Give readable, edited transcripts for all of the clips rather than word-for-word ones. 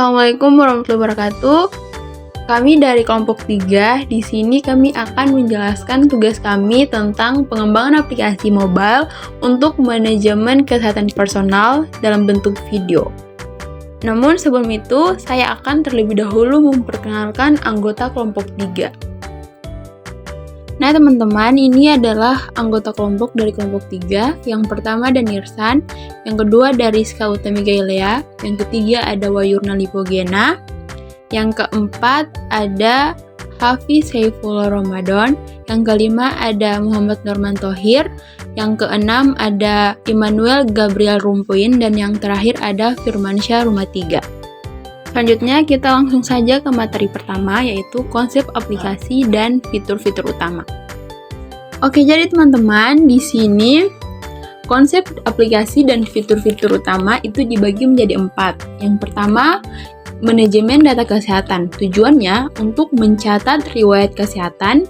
Assalamualaikum warahmatullahi wabarakatuh. Kami dari kelompok 3, di sini kami akan menjelaskan tugas kami tentang pengembangan aplikasi mobile untuk manajemen kesehatan personal dalam bentuk video. Namun sebelum itu, saya akan terlebih dahulu memperkenalkan anggota kelompok 3. Nah teman-teman, ini adalah anggota kelompok dari kelompok 3. Yang pertama ada Nirsan, yang kedua ada Rizka Utami Gailea, yang ketiga ada Wayurna Lipogena, yang keempat ada Hafiz Saifullah Ramadan, yang kelima ada Muhammad Norman Thohir, yang keenam ada Immanuel Gabriel Rumpuin, dan yang terakhir ada Firmansyah Rumatiga. Selanjutnya kita langsung saja ke materi pertama, yaitu konsep aplikasi dan fitur-fitur utama. Oke, jadi teman-teman, di sini konsep aplikasi dan fitur-fitur utama itu dibagi menjadi 4. Yang pertama, manajemen data kesehatan. Tujuannya untuk mencatat riwayat kesehatan,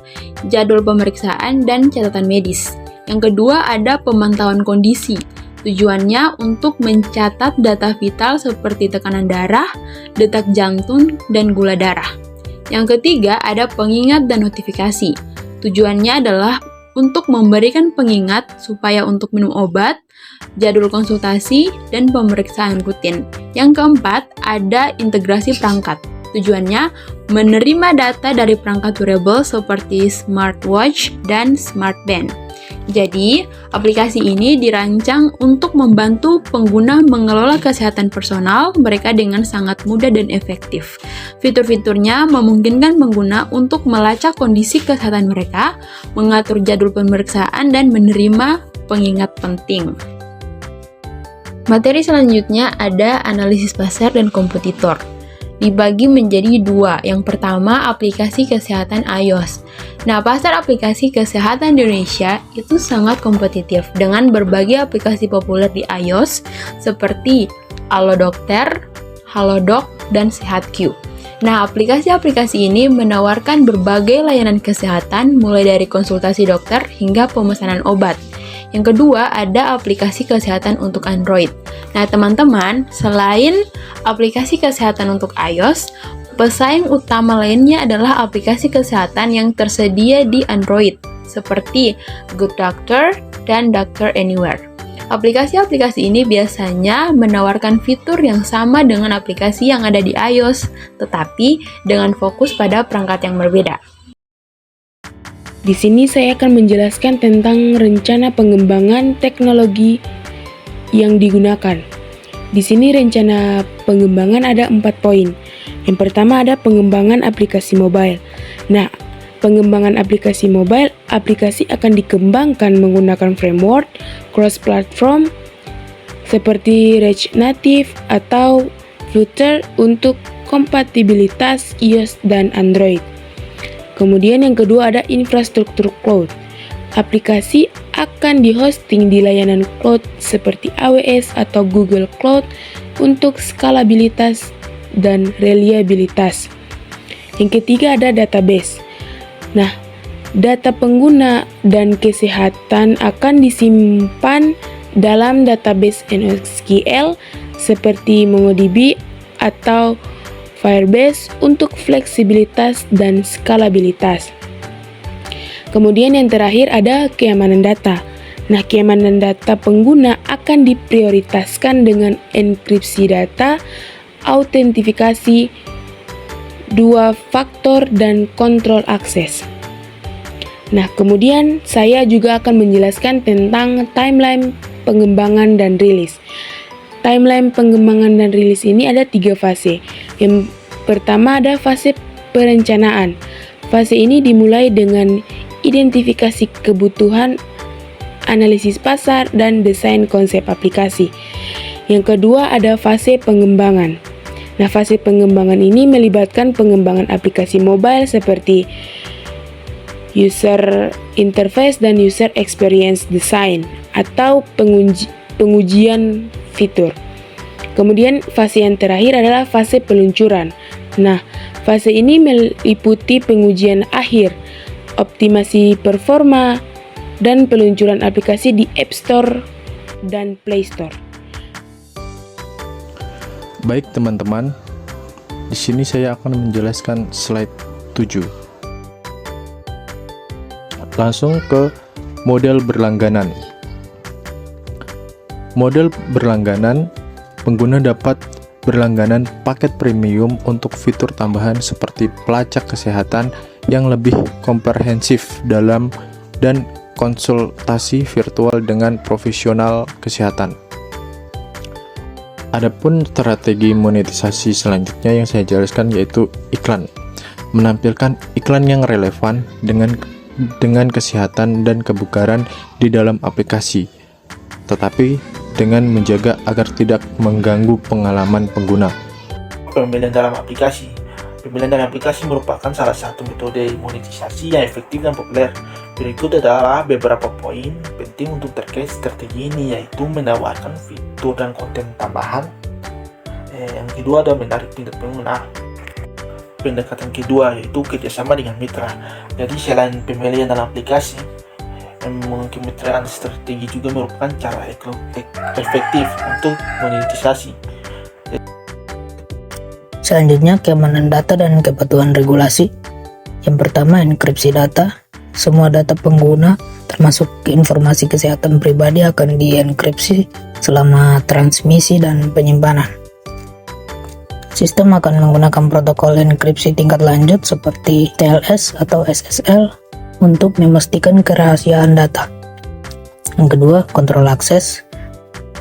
jadwal pemeriksaan, dan catatan medis. Yang kedua, ada pemantauan kondisi. Tujuannya untuk mencatat data vital seperti tekanan darah, detak jantung, dan gula darah. Yang ketiga, ada pengingat dan notifikasi. Tujuannya adalah untuk memberikan pengingat supaya untuk minum obat, jadwal konsultasi, dan pemeriksaan rutin. Yang keempat, ada integrasi perangkat. Tujuannya menerima data dari perangkat wearable seperti smartwatch dan smartband. Jadi, aplikasi ini dirancang untuk membantu pengguna mengelola kesehatan personal mereka dengan sangat mudah dan efektif. Fitur-fiturnya memungkinkan pengguna untuk melacak kondisi kesehatan mereka, mengatur jadwal pemeriksaan, dan menerima pengingat penting. Materi selanjutnya ada analisis pasar dan kompetitor. Dibagi menjadi 2. Yang pertama, aplikasi kesehatan iOS. Nah, pasar aplikasi kesehatan di Indonesia itu sangat kompetitif dengan berbagai aplikasi populer di iOS seperti Alodokter, Halodoc, dan SehatQ. Nah, aplikasi-aplikasi ini menawarkan berbagai layanan kesehatan mulai dari konsultasi dokter hingga pemesanan obat. Yang kedua, ada aplikasi kesehatan untuk Android. Nah, teman-teman, selain aplikasi kesehatan untuk iOS, pesaing utama lainnya adalah aplikasi kesehatan yang tersedia di Android, seperti Good Doctor dan Doctor Anywhere. Aplikasi-aplikasi ini biasanya menawarkan fitur yang sama dengan aplikasi yang ada di iOS, tetapi dengan fokus pada perangkat yang berbeda. Di sini saya akan menjelaskan tentang rencana pengembangan teknologi yang digunakan. Di sini rencana pengembangan ada 4 poin. Yang pertama ada pengembangan aplikasi mobile. Nah, pengembangan aplikasi mobile, aplikasi akan dikembangkan menggunakan framework cross-platform seperti React Native atau Flutter untuk kompatibilitas iOS dan Android. Kemudian yang kedua ada infrastruktur cloud. Aplikasi akan dihosting di layanan cloud seperti AWS atau Google Cloud untuk skalabilitas dan reliabilitas. Yang ketiga ada database. Nah, data pengguna dan kesehatan akan disimpan dalam database NoSQL seperti MongoDB atau Firebase untuk fleksibilitas dan skalabilitas. Kemudian yang terakhir ada keamanan data. Nah, keamanan data pengguna akan diprioritaskan dengan enkripsi data, autentifikasi, 2 faktor, dan kontrol akses. Nah, kemudian saya juga akan menjelaskan tentang timeline pengembangan dan rilis. Timeline pengembangan dan rilis ini ada 3 fase. Yang pertama ada fase perencanaan. Fase ini dimulai dengan identifikasi kebutuhan, analisis pasar, dan desain konsep aplikasi. Yang kedua ada fase pengembangan. Nah, fase pengembangan ini melibatkan pengembangan aplikasi mobile seperti user interface dan user experience design atau pengujian fitur. Kemudian fase yang terakhir adalah fase peluncuran. Nah, fase ini meliputi pengujian akhir, optimasi performa, dan peluncuran aplikasi di App Store dan Play Store. Baik teman-teman, Di sini saya akan menjelaskan slide 7. Langsung ke model berlangganan. Model berlangganan, pengguna dapat berlangganan paket premium untuk fitur tambahan seperti pelacak kesehatan yang lebih komprehensif dan konsultasi virtual dengan profesional kesehatan. Adapun strategi monetisasi selanjutnya yang saya jelaskan yaitu iklan. Menampilkan iklan yang relevan dengan kesehatan dan kebugaran di dalam aplikasi, tetapi dengan menjaga agar tidak mengganggu pengalaman pengguna. Pemilihan dalam aplikasi. Pemilihan dalam aplikasi merupakan salah satu metode monetisasi yang efektif dan populer. Berikut adalah beberapa poin penting untuk terkait strategi ini, yaitu menawarkan fitur dan konten tambahan. Yang kedua adalah menarik minat pengguna. Pendekatan kedua yaitu kerjasama dengan mitra. Jadi selain pemilihan dalam aplikasi, kemitraan strategi juga merupakan cara efektif untuk monetisasi. Selanjutnya, keamanan data dan kepatuhan regulasi. Yang pertama, enkripsi data. Semua data pengguna, termasuk informasi kesehatan pribadi, akan dienkripsi selama transmisi dan penyimpanan. Sistem akan menggunakan protokol enkripsi tingkat lanjut seperti TLS atau SSL untuk memastikan kerahasiaan data. Yang kedua, kontrol akses.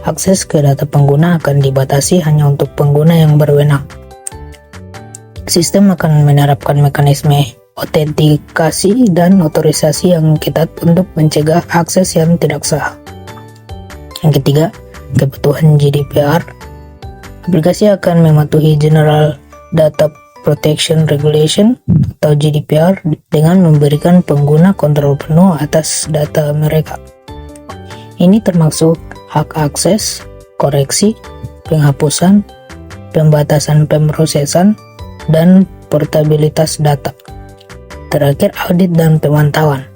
Akses ke data pengguna akan dibatasi hanya untuk pengguna yang berwenang. Sistem akan menerapkan mekanisme autentikasi dan otorisasi yang ketat untuk mencegah akses yang tidak sah. Yang ketiga, kepatuhan GDPR. Aplikasi akan mematuhi General Data Protection Regulation atau GDPR dengan memberikan pengguna kontrol penuh atas data mereka. Ini termasuk hak akses, koreksi, penghapusan, pembatasan pemrosesan, dan portabilitas data. Terakhir, audit dan pemantauan.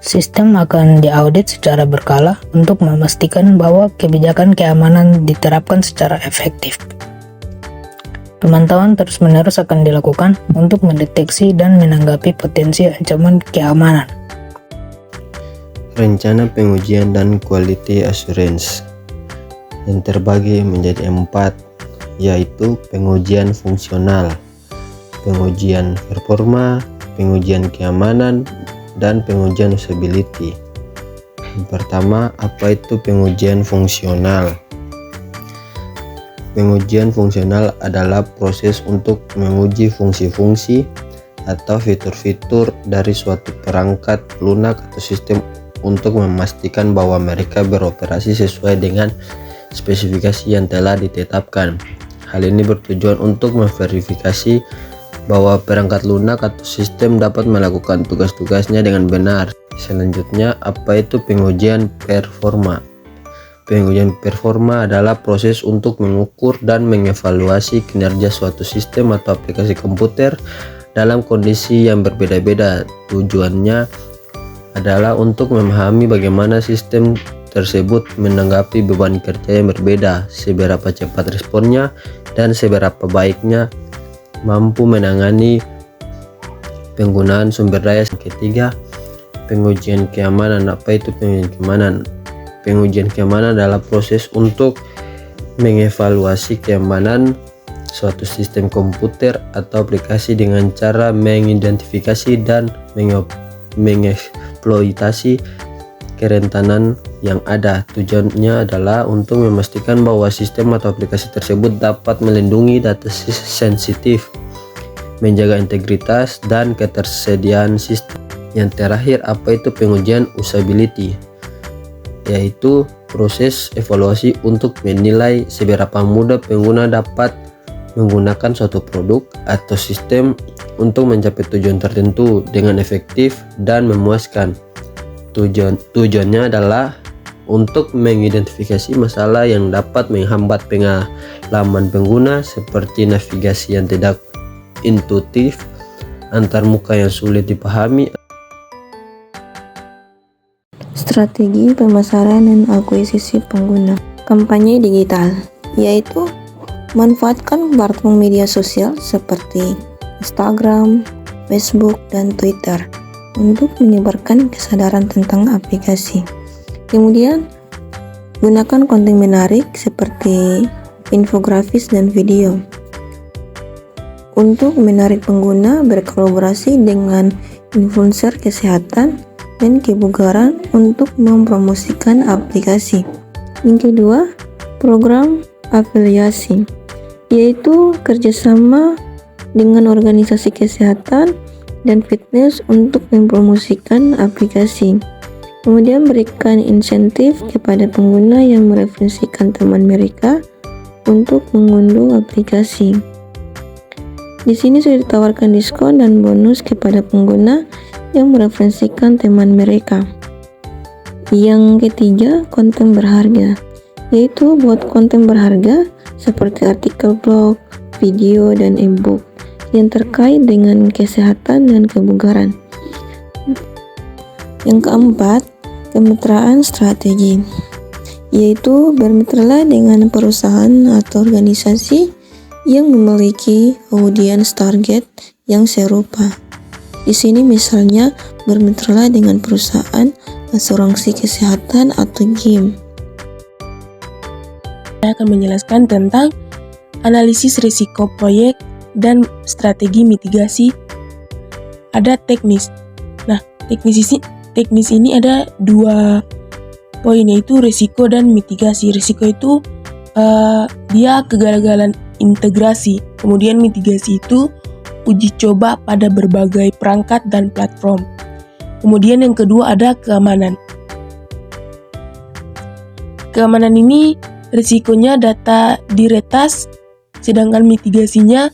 Sistem akan diaudit secara berkala untuk memastikan bahwa kebijakan keamanan diterapkan secara efektif. Pemantauan terus-menerus akan dilakukan untuk mendeteksi dan menanggapi potensi ancaman keamanan. Rencana pengujian dan quality assurance yang terbagi menjadi 4, yaitu pengujian fungsional, pengujian performa, pengujian keamanan, dan pengujian usability. Yang pertama, apa itu pengujian fungsional? Pengujian fungsional adalah proses untuk menguji fungsi-fungsi atau fitur-fitur dari suatu perangkat lunak atau sistem untuk memastikan bahwa mereka beroperasi sesuai dengan spesifikasi yang telah ditetapkan. Hal ini bertujuan untuk memverifikasi bahwa perangkat lunak atau sistem dapat melakukan tugas-tugasnya dengan benar. Selanjutnya, apa itu pengujian performa? Pengujian performa adalah proses untuk mengukur dan mengevaluasi kinerja suatu sistem atau aplikasi komputer dalam kondisi yang berbeda-beda. Tujuannya adalah untuk memahami bagaimana sistem tersebut menanggapi beban kerja yang berbeda, seberapa cepat responnya, dan seberapa baiknya mampu menangani penggunaan sumber daya. Ketiga, pengujian keamanan. Apa itu pengujian keamanan? Pengujian keamanan adalah proses untuk mengevaluasi keamanan suatu sistem komputer atau aplikasi dengan cara mengidentifikasi dan mengeksploitasi kerentanan yang ada. Tujuannya adalah untuk memastikan bahwa sistem atau aplikasi tersebut dapat melindungi data sensitif, menjaga integritas dan ketersediaan sistem. Yang terakhir, apa itu pengujian usability? Yaitu proses evaluasi untuk menilai seberapa mudah pengguna dapat menggunakan suatu produk atau sistem untuk mencapai tujuan tertentu dengan efektif dan memuaskan. Tujuannya adalah untuk mengidentifikasi masalah yang dapat menghambat pengalaman pengguna seperti navigasi yang tidak intuitif, antarmuka yang sulit dipahami. Strategi pemasaran dan akuisisi pengguna. Kampanye digital, yaitu Manfaatkan platform media sosial seperti Instagram, Facebook, dan Twitter untuk menyebarkan kesadaran tentang aplikasi. Kemudian, gunakan konten menarik seperti infografis dan video untuk menarik pengguna, berkolaborasi dengan influencer kesehatan dan kebugaran untuk mempromosikan aplikasi. Yang kedua, program afiliasi, yaitu kerjasama dengan organisasi kesehatan dan fitness untuk mempromosikan aplikasi. Kemudian berikan insentif kepada pengguna yang mereferensikan teman mereka untuk mengunduh aplikasi. Di sini sudah ditawarkan diskon dan bonus kepada pengguna yang mereferensikan teman mereka. Yang ketiga, konten berharga, yaitu buat konten berharga seperti artikel blog, video, dan e-book yang terkait dengan kesehatan dan kebugaran. Yang keempat, kemitraan strategi, yaitu bermitralah dengan perusahaan atau organisasi yang memiliki audiens target yang serupa. Di sini misalnya bermitralah dengan perusahaan asuransi kesehatan atau gym. Saya akan menjelaskan tentang analisis risiko proyek dan strategi mitigasi. Ada teknis. Nah, teknis ini ada 2 poin, yaitu risiko dan mitigasi. Risiko itu dia kegagalan integrasi. Kemudian mitigasi itu uji coba pada berbagai perangkat dan platform. Kemudian yang kedua ada keamanan. Keamanan ini risikonya data diretas, sedangkan mitigasinya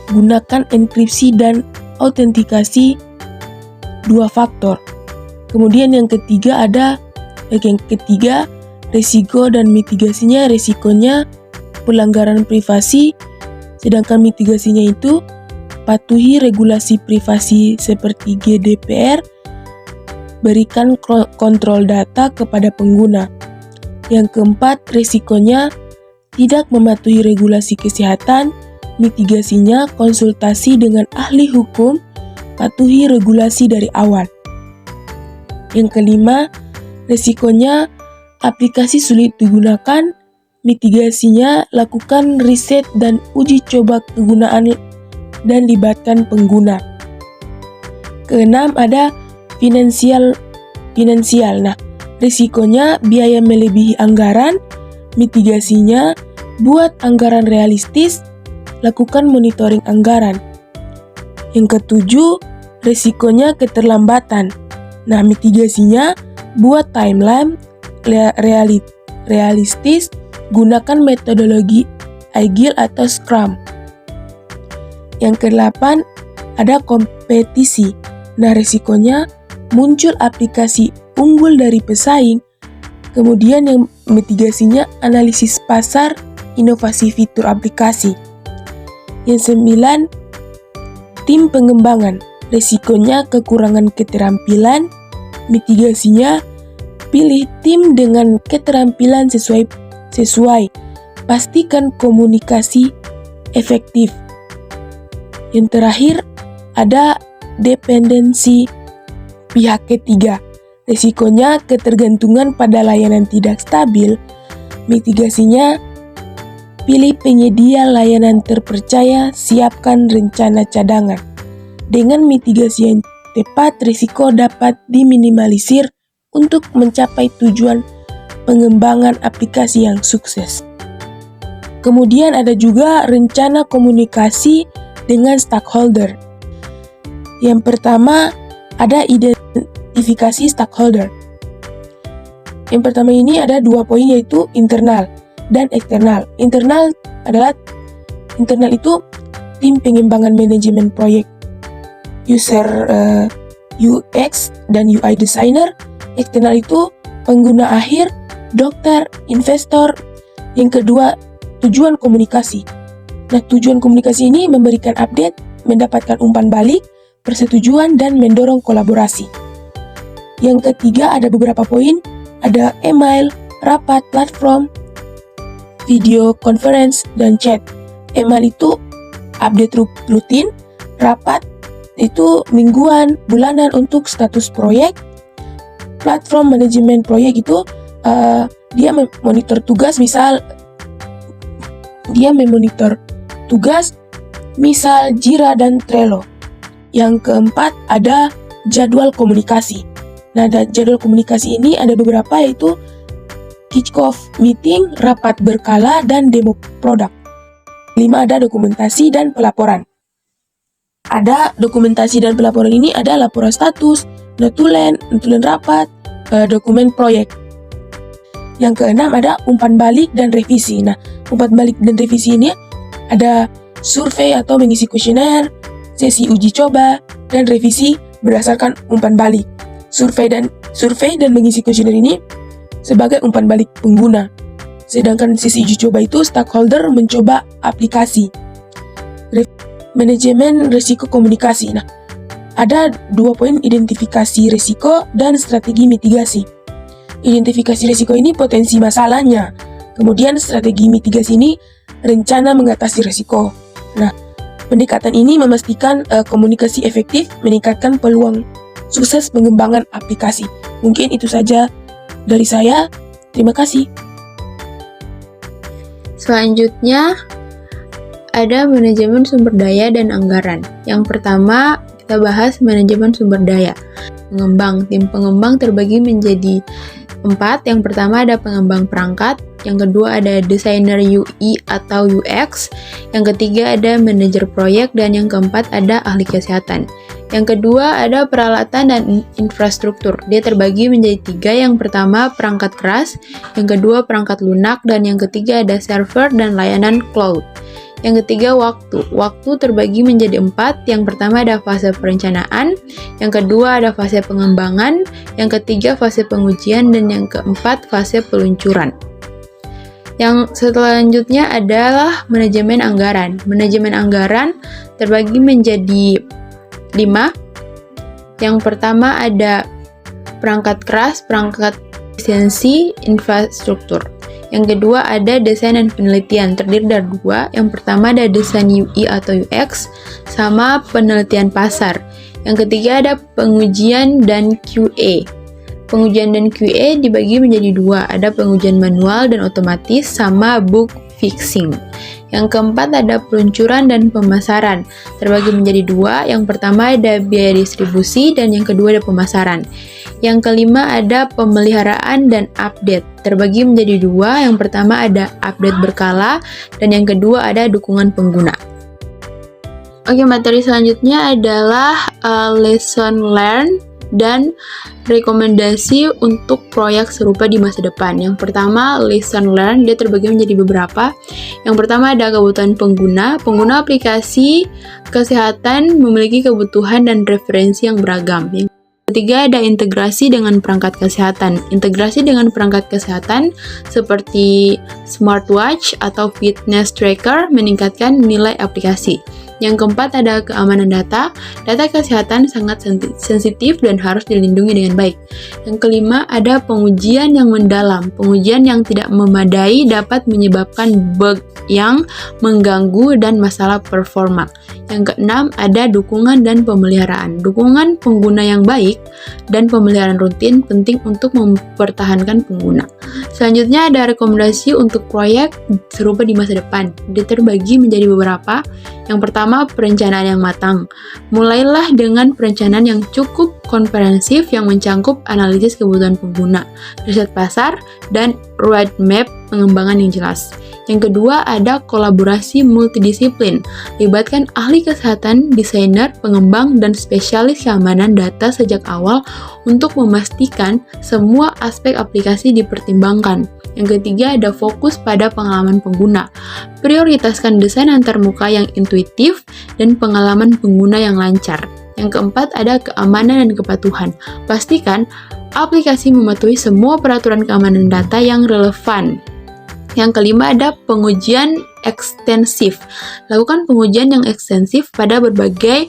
gunakan enkripsi dan autentikasi 2 faktor. Kemudian yang ketiga risiko dan mitigasinya. Risikonya pelanggaran privasi, sedangkan mitigasinya itu patuhi regulasi privasi seperti GDPR, berikan kontrol data kepada pengguna. Yang keempat, risikonya tidak mematuhi regulasi kesehatan, mitigasinya konsultasi dengan ahli hukum, patuhi regulasi dari awal. Yang kelima, risikonya aplikasi sulit digunakan, mitigasinya lakukan riset dan uji coba kegunaan dan libatkan pengguna. Keenam ada finansial. Nah, risikonya biaya melebihi anggaran, mitigasinya buat anggaran realistis, lakukan monitoring anggaran. Yang ketujuh, risikonya keterlambatan. Nah, mitigasinya buat timeline realistis, gunakan metodologi Agile atau Scrum. Yang ke-8 ada kompetisi. Nah, risikonya muncul aplikasi unggul dari pesaing. Kemudian yang mitigasinya analisis pasar, inovasi fitur aplikasi. Yang 9, tim pengembangan. Risikonya kekurangan keterampilan, mitigasinya pilih tim dengan keterampilan sesuai. Pastikan komunikasi efektif. Yang terakhir ada dependensi pihak ketiga. Risikonya ketergantungan pada layanan tidak stabil, mitigasinya pilih penyedia layanan terpercaya, siapkan rencana cadangan. Dengan mitigasi yang tepat, risiko dapat diminimalisir untuk mencapai tujuan pengembangan aplikasi yang sukses. Kemudian ada juga rencana komunikasi dengan stakeholder. Yang pertama ada identifikasi stakeholder. Yang pertama ini ada 2 poin, yaitu internal dan eksternal. Internal itu tim pengembangan manajemen proyek, user UX dan UI designer. Eksternal itu pengguna akhir, dokter, investor. Yang kedua, tujuan komunikasi. Nah, tujuan komunikasi ini memberikan update, mendapatkan umpan balik, persetujuan, dan mendorong kolaborasi. Yang ketiga ada beberapa poin, ada email, rapat, platform. video conference, dan chat. Email itu update rutin, rapat itu mingguan, bulanan untuk status proyek. Platform manajemen proyek itu dia memonitor tugas, misal Jira dan Trello. Yang keempat ada jadwal komunikasi. Nah, jadwal komunikasi ini ada beberapa, yaitu kick-off meeting, rapat berkala, dan demo produk. 5 ada dokumentasi dan pelaporan. Ada dokumentasi dan pelaporan ini ada laporan status, notulen rapat, dokumen proyek. Yang keenam ada umpan balik dan revisi. Nah, umpan balik dan revisi ini ada survei atau mengisi kuesioner, sesi uji coba, dan revisi berdasarkan umpan balik. Survei dan mengisi kuesioner ini sebagai umpan balik pengguna. Sedangkan sesi uji coba itu stakeholder mencoba aplikasi. Manajemen risiko komunikasi. Nah, ada 2 poin: identifikasi risiko dan strategi mitigasi. Identifikasi risiko ini potensi masalahnya. Kemudian strategi mitigasi ini rencana mengatasi risiko. Nah, pendekatan ini memastikan komunikasi efektif, meningkatkan peluang sukses pengembangan aplikasi. Mungkin itu saja dari saya. Terima kasih. Selanjutnya ada manajemen sumber daya dan anggaran. Yang pertama, kita bahas manajemen sumber daya. Tim pengembang terbagi menjadi 4. Yang pertama ada pengembang perangkat, yang kedua ada desainer UI atau UX, yang ketiga ada manajer proyek, dan yang keempat ada ahli kesehatan. Yang kedua ada peralatan dan infrastruktur. Dia terbagi menjadi 3. Yang pertama perangkat keras, yang kedua perangkat lunak, dan yang ketiga ada server dan layanan cloud. Yang ketiga waktu terbagi menjadi 4. Yang pertama ada fase perencanaan, yang kedua ada fase pengembangan, yang ketiga fase pengujian, dan yang keempat fase peluncuran. Yang selanjutnya adalah manajemen anggaran. Manajemen anggaran terbagi menjadi 5. Yang pertama ada perangkat keras, perangkat lisensi, infrastruktur. Yang kedua ada desain dan penelitian, terdiri dari 2. Yang pertama ada desain UI atau UX sama penelitian pasar. Yang ketiga ada pengujian dan QA. Pengujian dan QA dibagi menjadi 2. Ada pengujian manual dan otomatis sama bug fixing. Yang keempat ada peluncuran dan pemasaran, terbagi menjadi 2. Yang pertama ada biaya distribusi dan yang kedua ada pemasaran. Yang kelima ada pemeliharaan dan update, terbagi menjadi 2. Yang pertama ada update berkala dan yang kedua ada dukungan pengguna. Oke, materi selanjutnya adalah lesson learned dan rekomendasi untuk proyek serupa di masa depan. Yang pertama, lesson learned, dia terbagi menjadi beberapa. Yang pertama ada kebutuhan pengguna. Pengguna aplikasi kesehatan memiliki kebutuhan dan referensi yang beragam. Yang ketiga ada integrasi dengan perangkat kesehatan. Integrasi dengan perangkat kesehatan seperti smartwatch atau fitness tracker meningkatkan nilai aplikasi. Yang keempat ada keamanan data. Data kesehatan sangat sensitif dan harus dilindungi dengan baik. Yang kelima ada pengujian yang mendalam. Pengujian yang tidak memadai dapat menyebabkan bug yang mengganggu dan masalah performa. Yang keenam ada dukungan dan pemeliharaan. Dukungan pengguna yang baik dan pemeliharaan rutin penting untuk mempertahankan pengguna. Selanjutnya ada rekomendasi untuk proyek serupa di masa depan. Dia terbagi menjadi beberapa. Yang pertama, perencanaan yang matang. Mulailah dengan perencanaan yang cukup komprehensif yang mencakup analisis kebutuhan pengguna, riset pasar, dan roadmap pengembangan yang jelas. Yang kedua, ada kolaborasi multidisiplin. Libatkan ahli kesehatan, desainer, pengembang, dan spesialis keamanan data sejak awal untuk memastikan semua aspek aplikasi dipertimbangkan. Yang ketiga, ada fokus pada pengalaman pengguna. Prioritaskan desain antarmuka yang intuitif dan pengalaman pengguna yang lancar. Yang keempat, ada keamanan dan kepatuhan. Pastikan aplikasi mematuhi semua peraturan keamanan data yang relevan. Yang kelima ada pengujian ekstensif. Lakukan pengujian yang ekstensif pada berbagai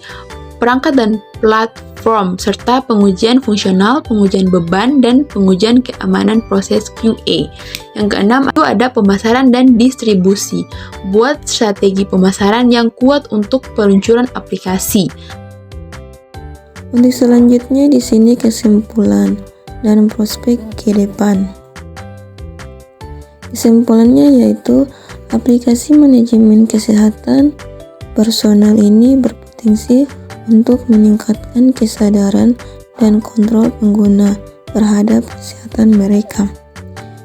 perangkat dan platform perform, serta pengujian fungsional, pengujian beban, dan pengujian keamanan proses QA. Yang keenam itu ada pemasaran dan distribusi. Buat strategi pemasaran yang kuat untuk peluncuran aplikasi. Untuk selanjutnya di sini kesimpulan dan prospek ke depan. Kesimpulannya yaitu aplikasi manajemen kesehatan personal ini berpotensi untuk meningkatkan kesadaran dan kontrol pengguna terhadap kesehatan mereka.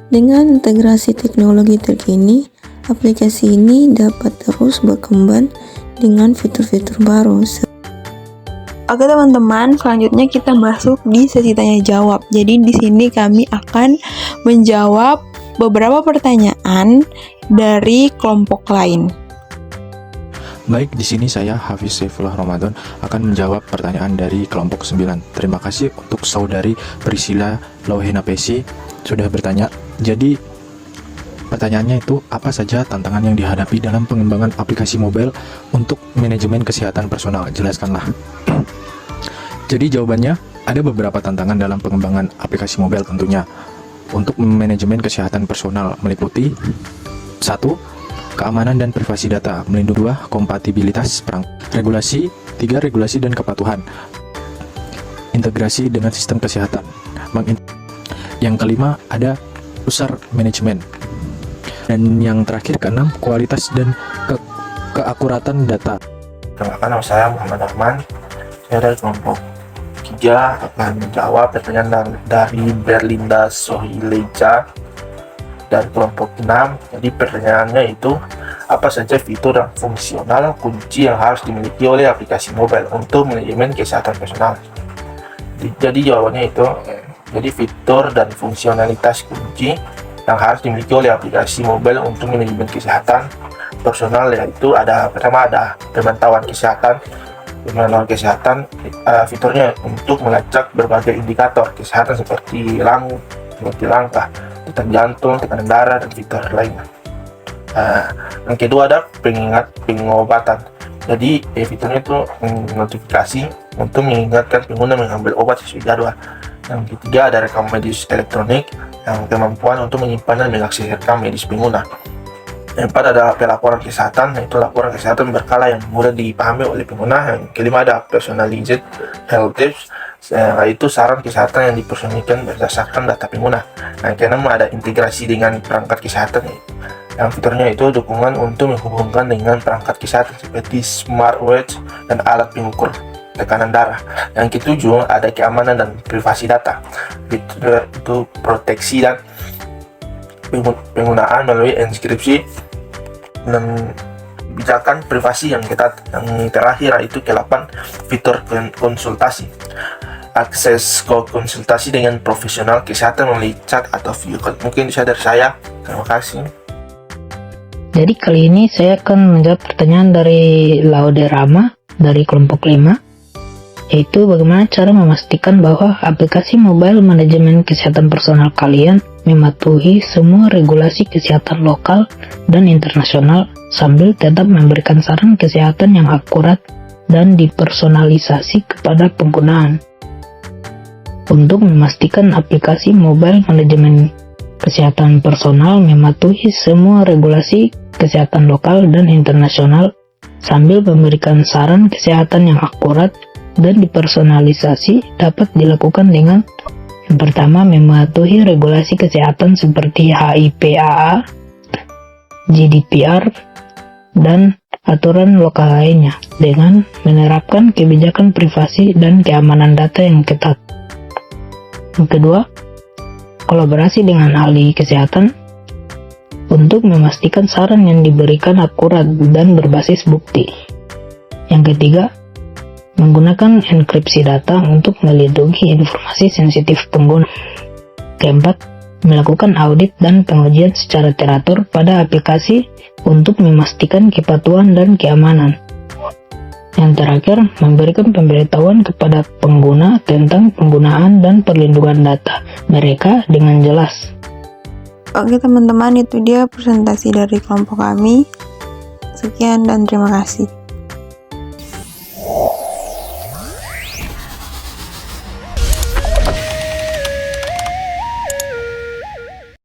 Dengan integrasi teknologi terkini, aplikasi ini dapat terus berkembang dengan fitur-fitur baru. Oke teman-teman, selanjutnya kita masuk di sesi tanya jawab. Jadi di sini kami akan menjawab beberapa pertanyaan dari kelompok lain. Baik, di sini saya Hafiz Saifullah Ramadan akan menjawab pertanyaan dari kelompok 9. Terima kasih untuk saudari Priscilla Lauhena Pesi sudah bertanya. Jadi pertanyaannya itu, apa saja tantangan yang dihadapi dalam pengembangan aplikasi mobile untuk manajemen kesehatan personal? Jelaskanlah. Jadi jawabannya, ada beberapa tantangan dalam pengembangan aplikasi mobile tentunya. Untuk manajemen kesehatan personal meliputi 1. Keamanan dan privasi data, melindungi 2. Kompatibilitas perangkat, regulasi 3. Regulasi dan kepatuhan, integrasi dengan sistem kesehatan, yang kelima ada user management, dan yang terakhir keenam kualitas dan keakuratan data. Perkenalkan, nama saya Muhammad Arman. Saya dari kelompok 3 akan menjawab pertanyaan dari Berlinda Sohileja dari kelompok 6. Jadi pertanyaannya itu, apa saja fitur dan fungsional kunci yang harus dimiliki oleh aplikasi mobile untuk manajemen kesehatan personal? Jadi jawabannya itu, jadi fitur dan fungsionalitas kunci yang harus dimiliki oleh aplikasi mobile untuk manajemen kesehatan personal yaitu pertama ada pemantauan kesehatan. Pemantauan kesehatan fiturnya untuk melacak berbagai indikator kesehatan seperti langkah, detak jantung, tekanan darah, dan fitur lainnya. Yang kedua ada pengobatan. Jadi fiturnya itu notifikasi untuk mengingatkan pengguna mengambil obat sesuai jadwal. Yang ketiga ada rekam medis elektronik yang kemampuan untuk menyimpan dan mengakses rekam medis pengguna. Yang keempat ada pelaporan kesehatan, yaitu laporan kesehatan berkala yang mudah dipahami oleh pengguna. Yang kelima ada personalized health tips, yaitu saran kesehatan yang dipersonalkan berdasarkan data pengguna. Yang keenam ada integrasi dengan perangkat kesehatan, yang fiturnya itu dukungan untuk menghubungkan dengan perangkat kesehatan seperti smartwatch dan alat pengukur tekanan darah. Yang ketujuh ada keamanan dan privasi data, fitur itu proteksi dan penggunaan melalui enkripsi dan kebijakan privasi yang ketat. Yang terakhir itu ke-8 fitur konsultasi, akses konsultasi dengan profesional kesehatan melalui chat atau video call. Mungkin bisa dari saya. Terima kasih. Jadi kali ini saya akan menjawab pertanyaan dari Laude Rama dari kelompok 5, yaitu bagaimana cara memastikan bahwa aplikasi mobile manajemen kesehatan personal kalian mematuhi semua regulasi kesehatan lokal dan internasional sambil tetap memberikan saran kesehatan yang akurat dan dipersonalisasi kepada penggunaan. Untuk memastikan aplikasi mobile manajemen kesehatan personal mematuhi semua regulasi kesehatan lokal dan internasional sambil memberikan saran kesehatan yang akurat dan dipersonalisasi dapat dilakukan dengan yang pertama, mematuhi regulasi kesehatan seperti HIPAA, GDPR, dan aturan lokal lainnya dengan menerapkan kebijakan privasi dan keamanan data yang ketat. Yang kedua, kolaborasi dengan ahli kesehatan untuk memastikan saran yang diberikan akurat dan berbasis bukti. Yang ketiga, menggunakan enkripsi data untuk melindungi informasi sensitif pengguna. Keempat, melakukan audit dan pengujian secara teratur pada aplikasi untuk memastikan kepatuhan dan keamanan. Yang terakhir, memberikan pemberitahuan kepada pengguna tentang penggunaan dan perlindungan data mereka dengan jelas. Oke teman-teman, itu dia presentasi dari kelompok kami. Sekian dan terima kasih.